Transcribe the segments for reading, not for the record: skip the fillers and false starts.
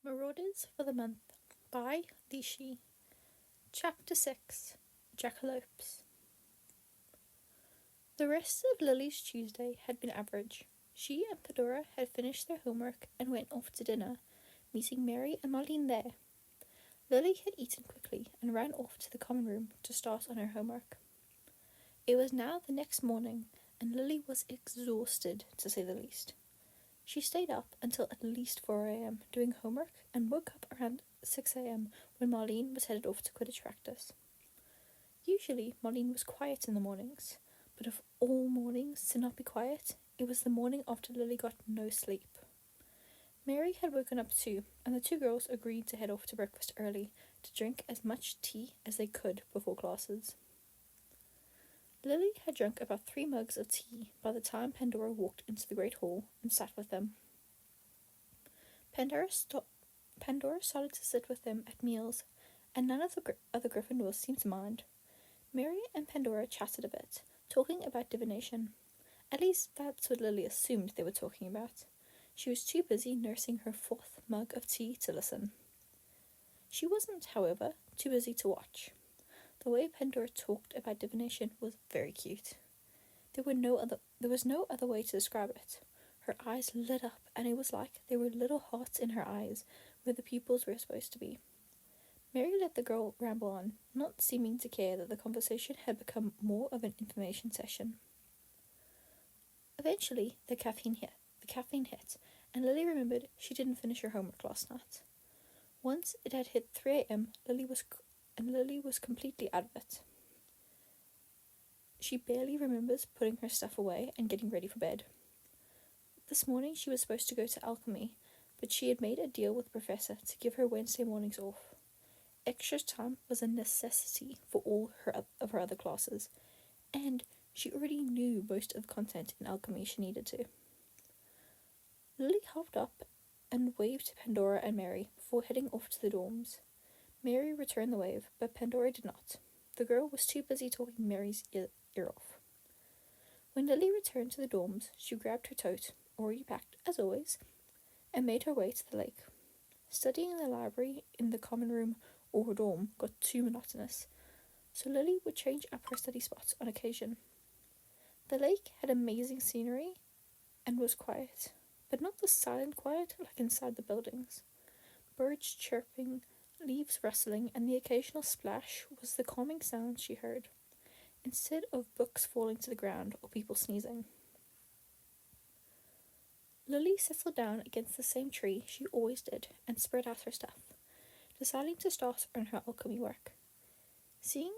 Marauders for the Month by lishiee. Chapter 6 Jackalopes. The rest of Lily's Tuesday had been average. She and Pandora had finished their homework and went off to dinner, meeting Mary and Marlene there. Lily had eaten quickly and ran off to the common room to start on her homework. It was now the next morning, and Lily was exhausted, to say the least. She stayed up until at least 4 a.m. doing homework and woke up around 6 a.m. when Marlene was headed off to Quidditch practice. Usually, Marlene was quiet in the mornings, but of all mornings to not be quiet, it was the morning after Lily got no sleep. Mary had woken up too, and the two girls agreed to head off to breakfast early to drink as much tea as they could before classes. Lily had drunk about 3 mugs of tea by the time Pandora walked into the Great Hall and sat with them. Pandora started to sit with them at meals, and none of the other Gryffindors seemed to mind. Mary and Pandora chatted a bit, talking about divination. At least that's what Lily assumed they were talking about. She was too busy nursing her 4th mug of tea to listen. She wasn't, however, too busy to watch. The way Pandora talked about divination was very cute. There was no other way to describe it. Her eyes lit up, and it was like there were little hearts in her eyes where the pupils were supposed to be. Mary let the girl ramble on, not seeming to care that the conversation had become more of an information session. Eventually, the caffeine hit, and Lily remembered she didn't finish her homework last night. Once it had hit 3 a.m., Lily was completely out of it. She barely remembers putting her stuff away and getting ready for bed. This morning she was supposed to go to alchemy, but she had made a deal with the professor to give her Wednesday mornings off. Extra time was a necessity for all of her other classes, and she already knew most of the content in alchemy she needed to. Lily hopped up and waved to Pandora and Mary before heading off to the dorms. Mary returned the wave, but Pandora did not. The girl was too busy talking Mary's ear off. When Lily returned to the dorms, she grabbed her tote, already packed as always, and made her way to the lake. Studying in the library in the common room or her dorm got too monotonous, so Lily would change up her study spots on occasion. The lake had amazing scenery and was quiet, but not the silent quiet like inside the buildings. Birds chirping, leaves rustling, and the occasional splash was the calming sound she heard, instead of books falling to the ground or people sneezing. Lily settled down against the same tree she always did and spread out her stuff, deciding to start on her alchemy work, seeing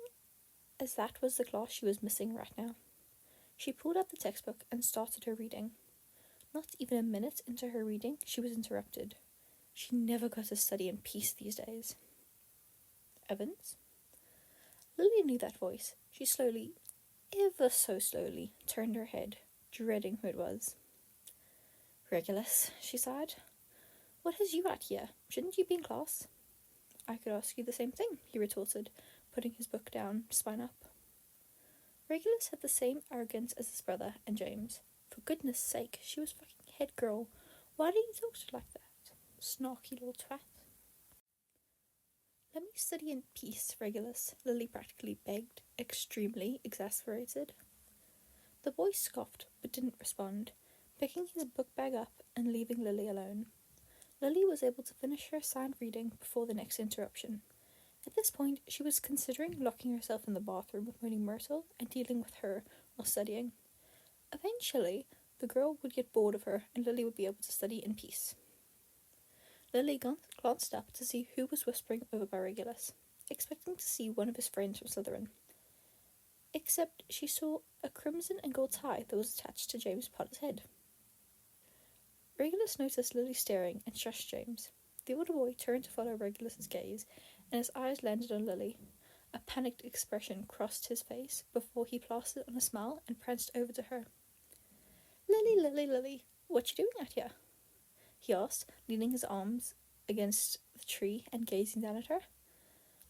as that was the class she was missing right now. She pulled out the textbook and started her reading. Not even a minute into her reading, she was interrupted. She never got to study in peace these days. Evans? Lily knew that voice. She slowly, ever so slowly, turned her head, dreading who it was. Regulus, she sighed. What has you out here? Shouldn't you be in class? I could ask you the same thing, he retorted, putting his book down, spine up. Regulus had the same arrogance as his brother and James. For goodness sake, she was fucking head girl. Why did he talk to her like that? Snarky little twat. Let me study in peace, Regulus, Lily practically begged, extremely exasperated. The boy scoffed, but didn't respond, picking his book bag up and leaving Lily alone. Lily was able to finish her assigned reading before the next interruption. At this point, she was considering locking herself in the bathroom with Moaning Myrtle and dealing with her while studying. Eventually, the girl would get bored of her and Lily would be able to study in peace. Lily glanced up to see who was whispering over by Regulus, expecting to see one of his friends from Slytherin. Except she saw a crimson and gold tie that was attached to James Potter's head. Regulus noticed Lily staring and shushed James. The older boy turned to follow Regulus's gaze, and his eyes landed on Lily. A panicked expression crossed his face before he plastered on a smile and pranced over to her. Lily, what you doing out here? He asked, leaning his arms against the tree and gazing down at her.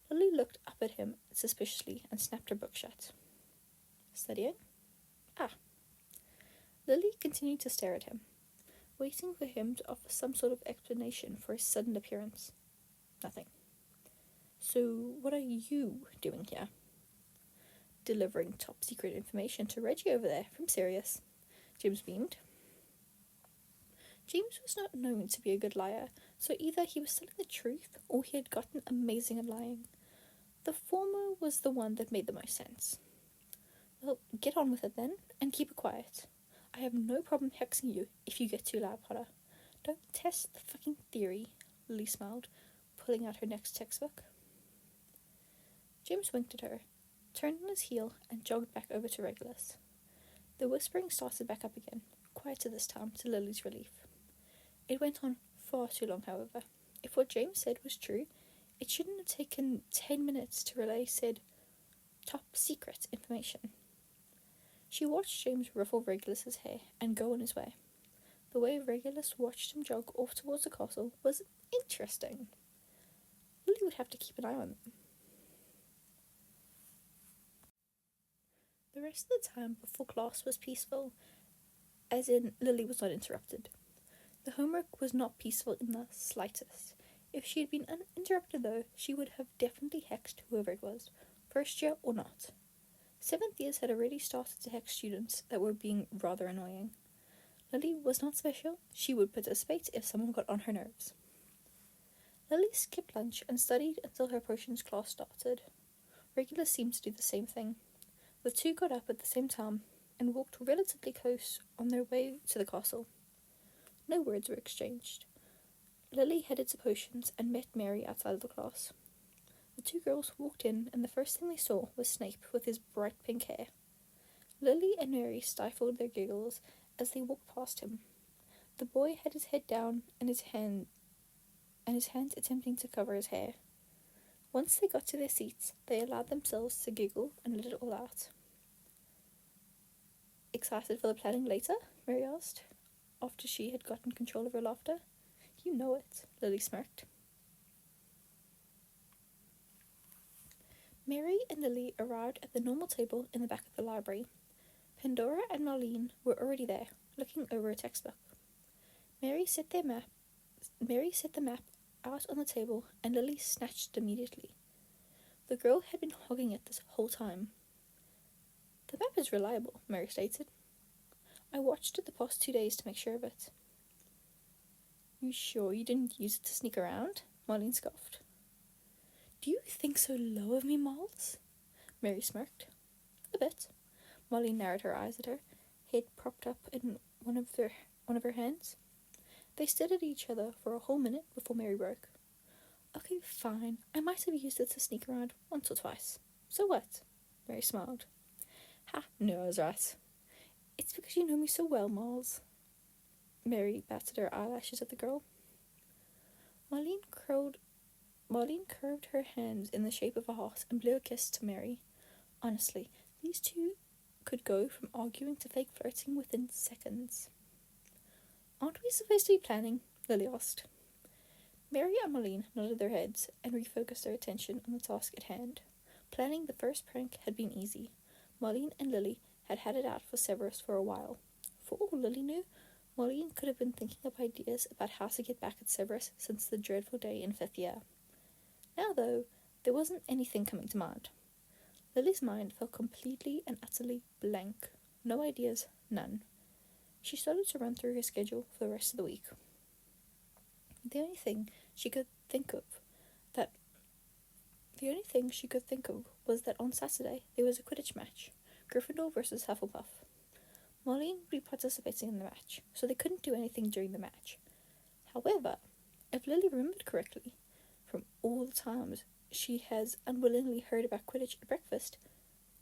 Lily looked up at him suspiciously and snapped her book shut. Studying? Ah. Lily continued to stare at him. waiting for him to offer some sort of explanation for his sudden appearance. Nothing. So, what are you doing here? Delivering top secret information to Reggie over there from Sirius. James beamed. James was not known to be a good liar, so either he was telling the truth or he had gotten amazing at lying. The former was the one that made the most sense. Well, get on with it then, and keep it quiet. I have no problem hexing you if you get too loud, Potter. Don't test the fucking theory, Lily smiled, pulling out her next textbook. James winked at her, turned on his heel, and jogged back over to Regulus. The whispering started back up again, quieter this time, to Lily's relief. It went on far too long, however. If what James said was true, it shouldn't have taken 10 minutes to relay said top secret information. She watched James ruffle Regulus's hair and go on his way. The way Regulus watched him jog off towards the castle was interesting. Lily would have to keep an eye on them. The rest of the time before class was peaceful, as in Lily was not interrupted. The homework was not peaceful in the slightest. If she had been uninterrupted, though, she would have definitely hexed whoever it was, first year or not. 7th years had already started to hex students that were being rather annoying. Lily was not special. She would participate if someone got on her nerves. Lily skipped lunch and studied until her potions class started. Regulus seemed to do the same thing. The two got up at the same time and walked relatively close on their way to the castle. No words were exchanged. Lily headed to potions and met Mary outside of the class. The two girls walked in, and the first thing they saw was Snape with his bright pink hair. Lily and Mary stifled their giggles as they walked past him. The boy had his head down and his hands attempting to cover his hair. Once they got to their seats, they allowed themselves to giggle and let it all out. Excited for the planning later? Mary asked, after she had gotten control of her laughter. You know it, Lily smirked. Mary and Lily arrived at the normal table in the back of the library. Pandora and Marlene were already there, looking over a textbook. Mary set the map out on the table, and Lily snatched it immediately. The girl had been hogging it this whole time. The map is reliable, Mary stated. I watched it the past 2 days to make sure of it. You sure you didn't use it to sneak around? Marlene scoffed. Do you think so low of me, Miles? Mary smirked. A bit. Marlene narrowed her eyes at her, head propped up in one of her hands. They stared at each other for a whole minute before Mary broke. Okay, fine. I might have used it to sneak around once or twice. So what? Mary smiled. Ha, no, I was right. It's because you know me so well, Miles. Mary batted her eyelashes at the girl. Marlene curved her hands in the shape of a heart and blew a kiss to Mary. Honestly, these two could go from arguing to fake flirting within seconds. Aren't we supposed to be planning? Lily asked. Mary and Marlene nodded their heads and refocused their attention on the task at hand. Planning the first prank had been easy. Marlene and Lily had had it out for Severus for a while. For all Lily knew, Marlene could have been thinking of ideas about how to get back at Severus since the dreadful day in 5th year. Now, though, there wasn't anything coming to mind. Lily's mind felt completely and utterly blank. No ideas, none. She started to run through her schedule for the rest of the week. The only thing she could think of was that on Saturday there was a Quidditch match, Gryffindor versus Hufflepuff. Marlene would be participating in the match, so they couldn't do anything during the match. However, if Lily remembered correctly, from all the times she has unwillingly heard about Quidditch at breakfast,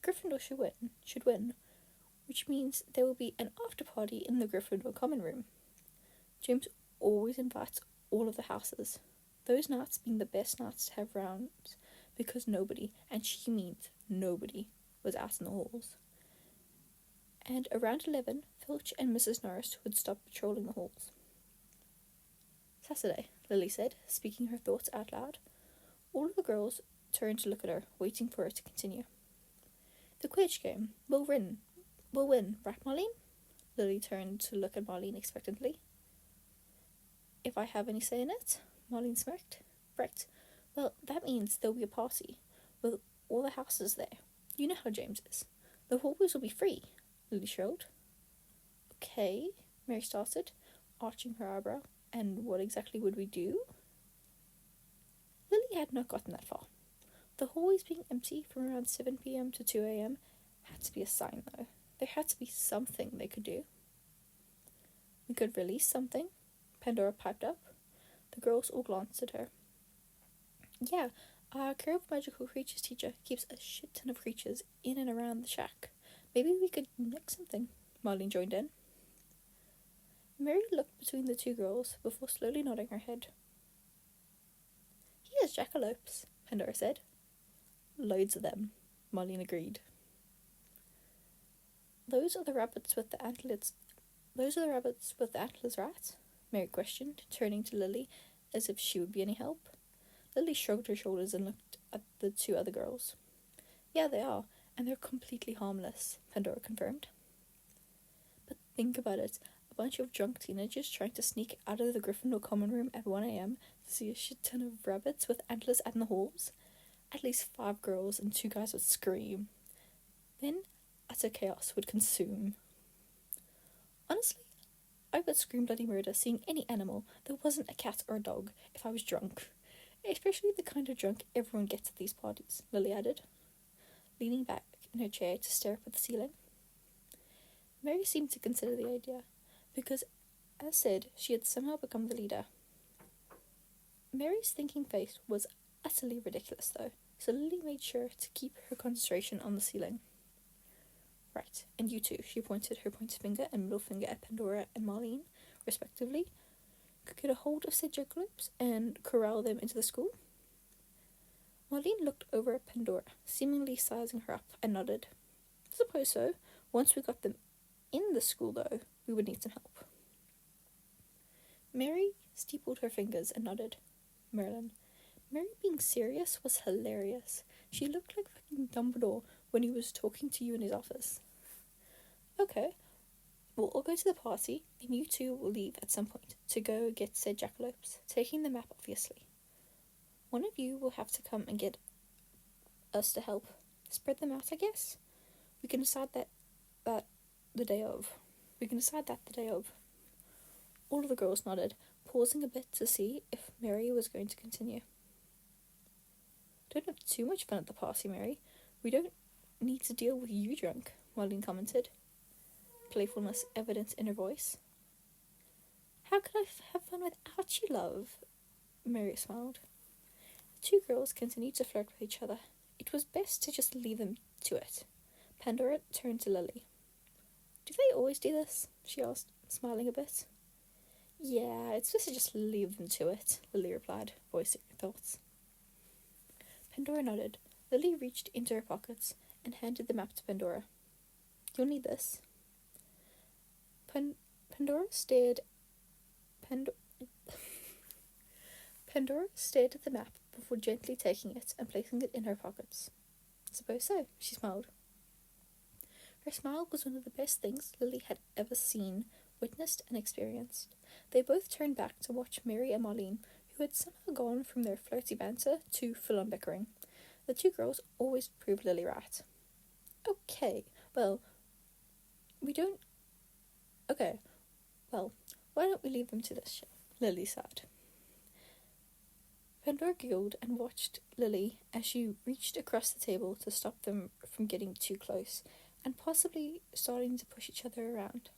Gryffindor should win, which means there will be an after-party in the Gryffindor common room. James always invites all of the houses, those nights being the best nights to have rounds, because nobody, and she means nobody, was out in the halls. And around 11, Filch and Mrs. Norris would stop patrolling the halls. Saturday, Lily said, speaking her thoughts out loud. All of the girls turned to look at her, waiting for her to continue. The Quidditch game. We'll win, right, Marlene? Lily turned to look at Marlene expectantly. If I have any say in it, Marlene smirked. Right. Well, that means there'll be a party, with all the houses there. You know how James is. The hallways will be free, Lily shrilled. Okay, Mary started, arching her eyebrow. And what exactly would we do? Lily had not gotten that far. The hallways being empty from around 7 p.m. to 2 a.m. had to be a sign, though. There had to be something they could do. We could release something, Pandora piped up. The girls all glanced at her. Yeah, our Care of Magical Creatures teacher keeps a shit ton of creatures in and around the shack. Maybe we could make something, Marlene joined in. Mary looked between the two girls before slowly nodding her head. He has jackalopes, Pandora said. Loads of them, Marlene agreed. Those are the rabbits with the antlers, right? Mary questioned, turning to Lily as if she would be any help. Lily shrugged her shoulders and looked at the two other girls. Yeah, they are, and they're completely harmless, Pandora confirmed. But think about it. A bunch of drunk teenagers trying to sneak out of the Gryffindor common room at 1 a.m. to see a shit ton of rabbits with antlers out in the halls. At least 5 girls and 2 guys would scream. Then utter chaos would consume. Honestly, I would scream bloody murder seeing any animal that wasn't a cat or a dog if I was drunk. Especially the kind of drunk everyone gets at these parties, Lily added, leaning back in her chair to stare up at the ceiling. Mary seemed to consider the idea, because, as said, she had somehow become the leader. Mary's thinking face was utterly ridiculous, though, so Lily made sure to keep her concentration on the ceiling. Right, and you two, she pointed her pointer finger and middle finger at Pandora and Marlene, respectively, could get a hold of said jackalopes and corral them into the school. Marlene looked over at Pandora, seemingly sizing her up, and nodded. Suppose so. Once we got them in the school, though, we would need some help. Mary steepled her fingers and nodded. Merlin. Mary being serious was hilarious. She looked like fucking Dumbledore when he was talking to you in his office. Okay, we'll all go to the party, and you two will leave at some point to go get said jackalopes, taking the map, obviously. One of you will have to come and get us to help spread them out, I guess. We can decide that the day of. All of the girls nodded, pausing a bit to see if Mary was going to continue. Don't have too much fun at the party, Mary. We don't need to deal with you drunk, Marlene commented, playfulness evident in her voice. How could I have fun without you, love? Mary smiled. The two girls continued to flirt with each other. It was best to just leave them to it. Pandora turned to Lily. Do they always do this? She asked, smiling a bit. Yeah, it's best to just leave them to it, Lily replied, voicing her thoughts. Pandora nodded. Lily reached into her pockets and handed the map to Pandora. You'll need this. Pandora stared at the map before gently taking it and placing it in her pockets. Suppose so, she smiled. Her smile was one of the best things Lily had ever seen, witnessed, and experienced. They both turned back to watch Mary and Marlene, who had somehow gone from their flirty banter to full-on bickering. The two girls always proved Lily right. Okay, well, why don't we leave them to this show? Lily sighed. Pandora giggled and watched Lily as she reached across the table to stop them from getting too close and possibly starting to push each other around.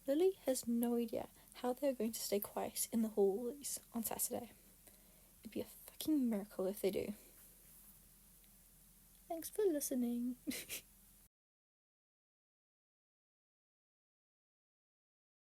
Lily has no idea how they're going to stay quiet in the hallways on Saturday. It'd be a fucking miracle if they do. Thanks for listening.